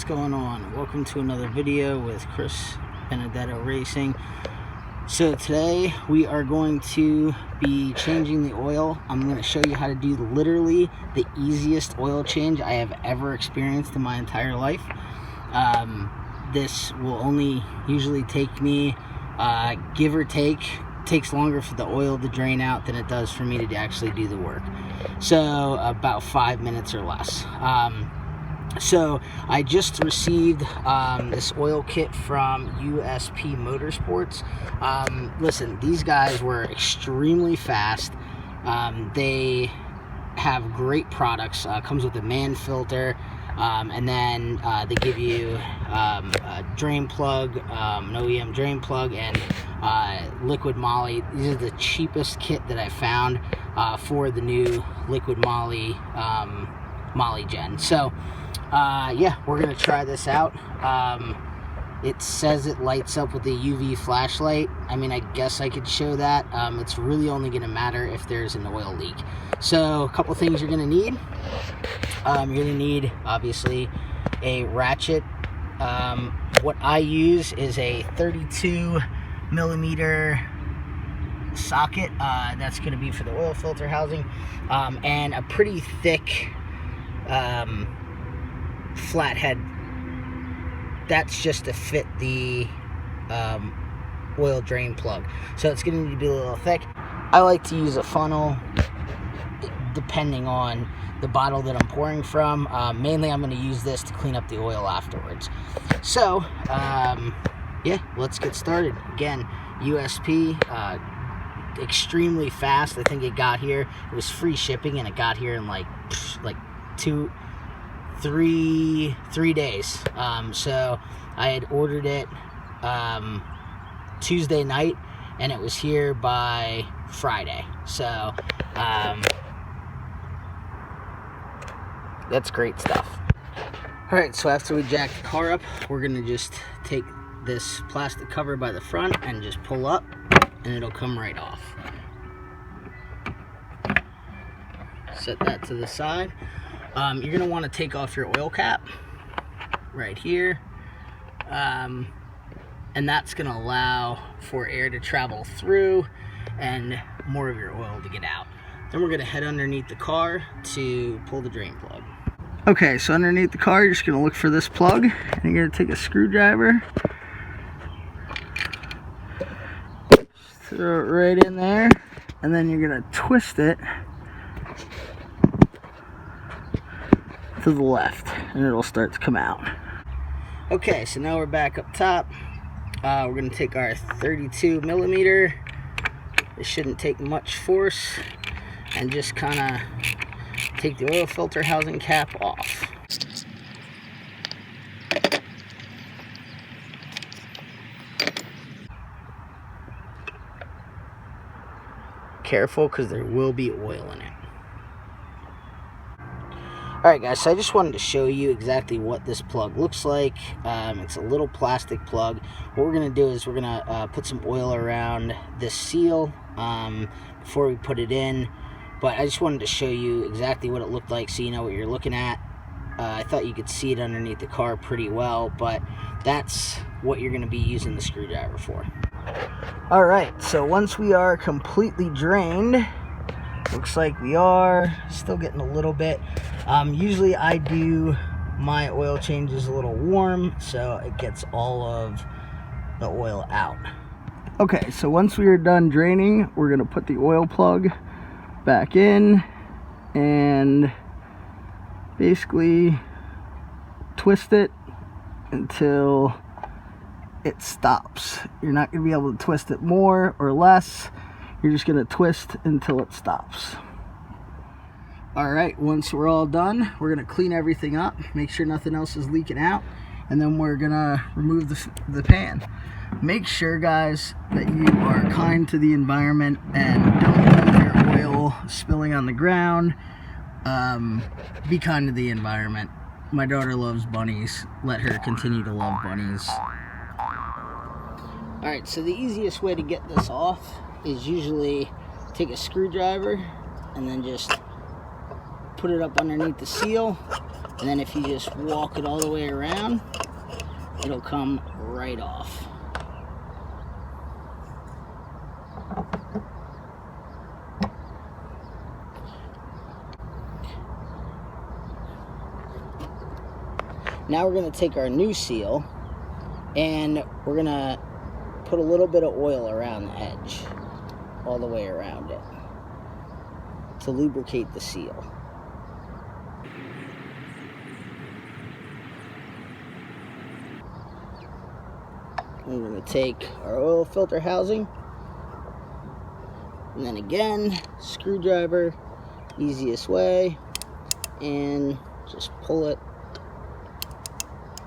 going on? Welcome to another video with Chris Benedetto Racing. So today we are going to be changing the oil. I'm going to show you how to do literally the easiest oil change I have ever experienced in my entire life. This will only usually take me, give or take, takes longer for the oil to drain out than it does for me to actually do the work. So about 5 minutes or less. So I just received this oil kit from USP Motorsports. Listen, these guys were extremely fast. They have great products. Comes with a man filter, and then they give you a drain plug, an OEM drain plug, and Liqui Moly. These are the cheapest kit that I found for the new Liqui Moly Mollygen. So yeah, we're gonna try this out. It says it lights up with a UV flashlight. I mean, I guess I could show that. It's really only gonna matter if there's an oil leak. So a couple things you're gonna need. You're gonna need, obviously, a ratchet. What I use is a 32 millimeter socket. That's gonna be for the oil filter housing, and a pretty thick flathead. That's just to fit the oil drain plug, so it's going to need to be a little thick. I like to use a funnel depending on the bottle that I'm pouring from. Mainly I'm going to use this to clean up the oil afterwards. So yeah, let's get started. Again, USP, extremely fast. I think it got here, it was free shipping, and it got here in like 3 days. So I had ordered it Tuesday night, and it was here by Friday. So that's great stuff. All right, so after we jack the car up, we're gonna just take this plastic cover by the front and just pull up, and it'll come right off. Set that to the side. You're going to want to take off your oil cap right here, and that's going to allow for air to travel through and more of your oil to get out. Then we're going to head underneath the car to pull the drain plug. Okay, so underneath the car, you're just going to look for this plug, and you're going to take a screwdriver, throw it right in there, and then you're going to twist it to the left, and it'll start to come out. Okay, so now we're back up top. We're going to take our 32 millimeter. It shouldn't take much force, and just kind of take the oil filter housing cap off. Careful, because there will be oil in it. Alright guys, so I just wanted to show you exactly what this plug looks like. It's a little plastic plug. What we're going to do is we're going to put some oil around this seal before we put it in. But I just wanted to show you exactly what it looked like so you know what you're looking at. I thought you could see it underneath the car pretty well, but that's what you're going to be using the screwdriver for. Alright, so once we are completely drained, looks like we are still getting a little bit. Usually I do my oil changes a little warm, so it gets all of the oil out. Okay, so once we are done draining, we're going to put the oil plug back in and basically twist it until it stops. You're not going to be able to twist it more or less. You're just going to twist until it stops. Alright, once we're all done, we're going to clean everything up, make sure nothing else is leaking out, and then we're going to remove the pan. Make sure, guys, that you are kind to the environment and don't leave your oil spilling on the ground. Be kind to the environment. My daughter loves bunnies. Let her continue to love bunnies. Alright, so the easiest way to get this off is usually take a screwdriver and then just put it up underneath the seal, And then if you just walk it all the way around, it'll come right off. Now we're going to take our new seal and we're going to put a little bit of oil around the edge, all the way around it, to lubricate the seal. We're going to take our oil filter housing, and then again, screwdriver, easiest way, and just pull it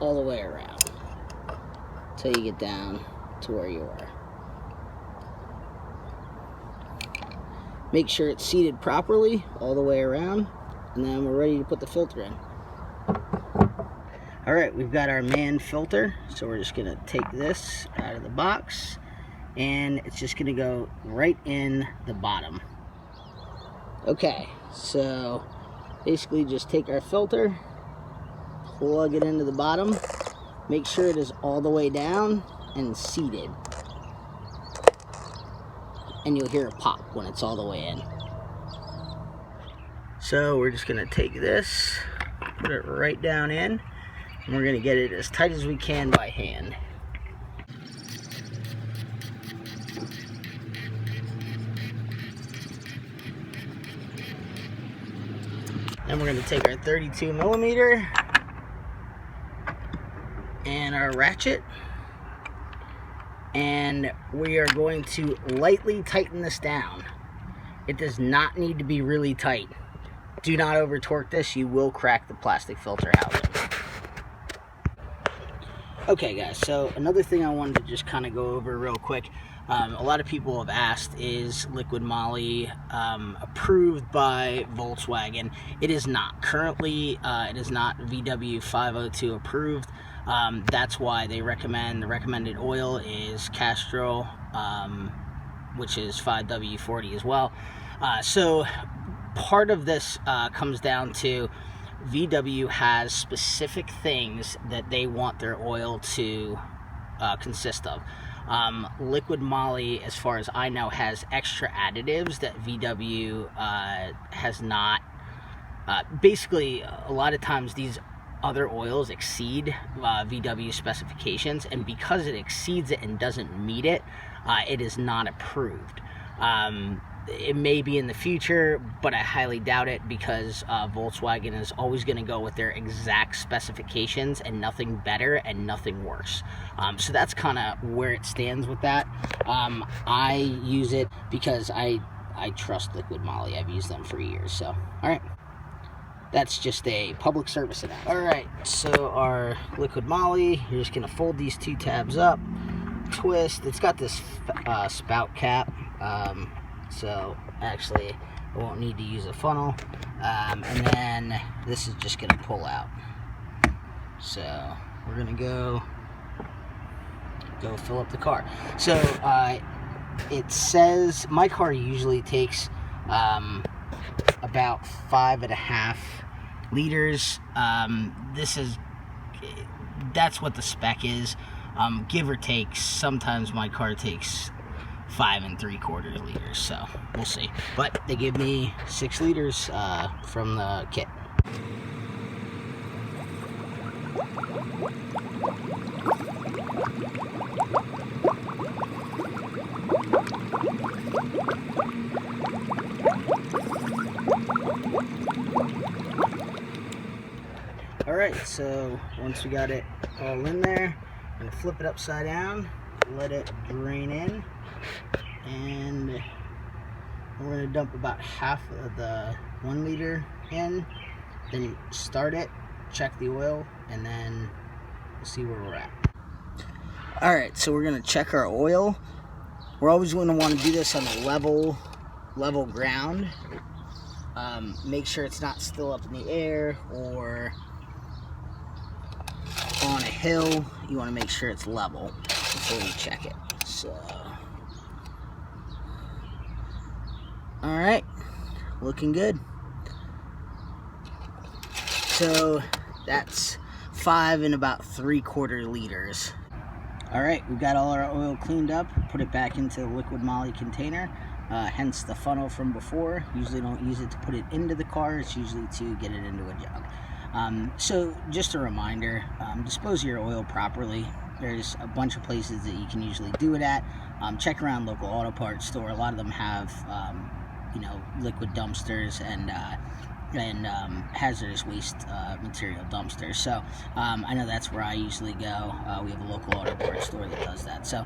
all the way around until you get down to where you are. Make sure it's seated properly all the way around, and then we're ready to put the filter in. Alright, we've got our man filter, so we're just going to take this out of the box, and it's just going to go right in the bottom. Okay, so basically just take our filter, plug it into the bottom, make sure it is all the way down and seated, and you'll hear a pop when it's all the way in. So we're just going to take this, put it right down in, and we're going to get it as tight as we can by hand. Then we're going to take our 32mm and our ratchet, and we are going to lightly tighten this down. It does not need to be really tight. Do not over torque this, you will crack the plastic filter housing. Okay guys, so another thing I wanted to just kind of go over real quick. A lot of people have asked, is Liqui Moly approved by Volkswagen? It is not. Currently, it is not VW 502 approved. That's why they recommend, the recommended oil is Castrol, which is 5W40 as well. So part of this comes down to VW has specific things that they want their oil to consist of. Liqui Moly, as far as I know, has extra additives that VW has not. Basically, a lot of times these other oils exceed VW specifications, and because it exceeds it and doesn't meet it, it is not approved. It may be in the future, but I highly doubt it, because Volkswagen is always going to go with their exact specifications and nothing better and nothing worse. So that's kind of where it stands with that. I use it because I trust Liqui Moly. I've used them for years. So, all right. That's just a public service announcement. All right, so our Liqui Moly, you're just going to fold these two tabs up, twist. It's got this spout cap. So actually I won't need to use a funnel, and then this is just going to pull out. So we're going to go fill up the car. So it says my car usually takes about 5.5 liters. That's what the spec is, give or take. Sometimes my car takes 5 3/4 liters, so we'll see. But they give me 6 liters from the kit. Alright, so once we got it all in there, I'm going to flip it upside down, let it drain in, and we're going to dump about half of the 1 liter in, then start it, check the oil, and then we'll see where we're at. Alright, so we're going to check our oil. We're always going to want to do this on the level ground. Make sure it's not still up in the air or on a hill. You want to make sure it's level before you check it. So, alright, looking good. So That's 5 and about 3/4 liters. All right, we've got all our oil cleaned up, put it back into the liquid moly container, hence the funnel from before. Usually don't use it to put it into the car, it's usually to get it into a jug. So just a reminder, dispose of your oil properly. There's a bunch of places that you can usually do it at. Check around local auto parts store. A lot of them have, liquid dumpsters and hazardous waste material dumpsters. So I know that's where I usually go. We have a local auto parts store that does that. So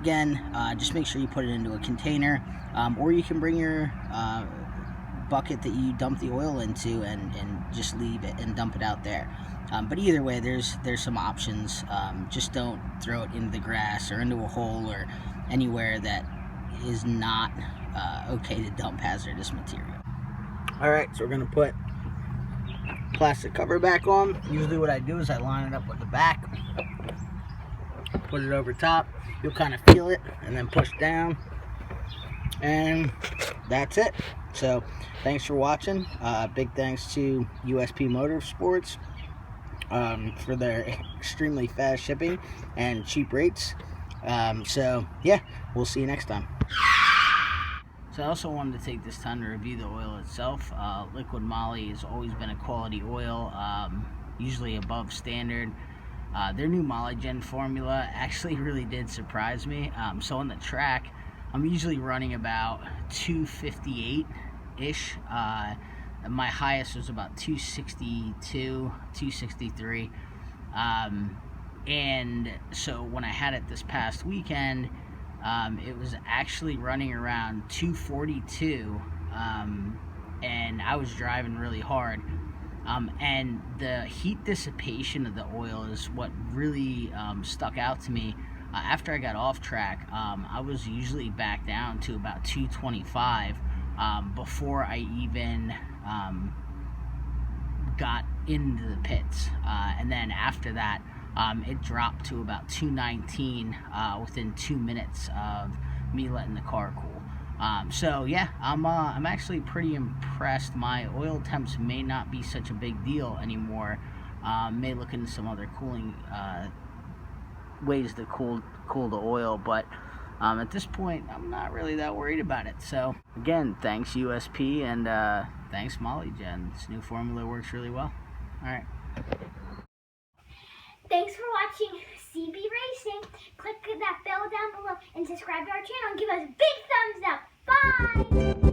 again, just make sure you put it into a container, or you can bring your bucket that you dump the oil into and just leave it and dump it out there. But either way, there's some options. Just don't throw it into the grass or into a hole or anywhere that is not okay to dump hazardous material. All right, so we're gonna put plastic cover back on. Usually what I do is I line it up with the back, put it over top. You'll kind of feel it and then push down, and that's it. So thanks for watching. Big thanks to USP Motorsports for their extremely fast shipping and cheap rates. So yeah, we'll see you next time. So I also wanted to take this time to review the oil itself. Liquid Moly has always been a quality oil, usually above standard. Their new Molygen formula actually really did surprise me. So on the track, I'm usually running about 258-ish. My highest was about 262, 263. And so when I had it this past weekend, it was actually running around 242, and I was driving really hard. And the heat dissipation of the oil is what really stuck out to me. After I got off track, I was usually back down to about 225 before I even got into the pits. And then after that, it dropped to about 219 within 2 minutes of me letting the car cool. So yeah, I'm actually pretty impressed. My oil temps may not be such a big deal anymore. May look into some other cooling ways to cool the oil, but at this point I'm not really that worried about it. So again, thanks USP and thanks Molygen. This new formula works really well. All right. Thanks for watching CB Racing. Click that bell down below and subscribe to our channel and give us a big thumbs up. Bye!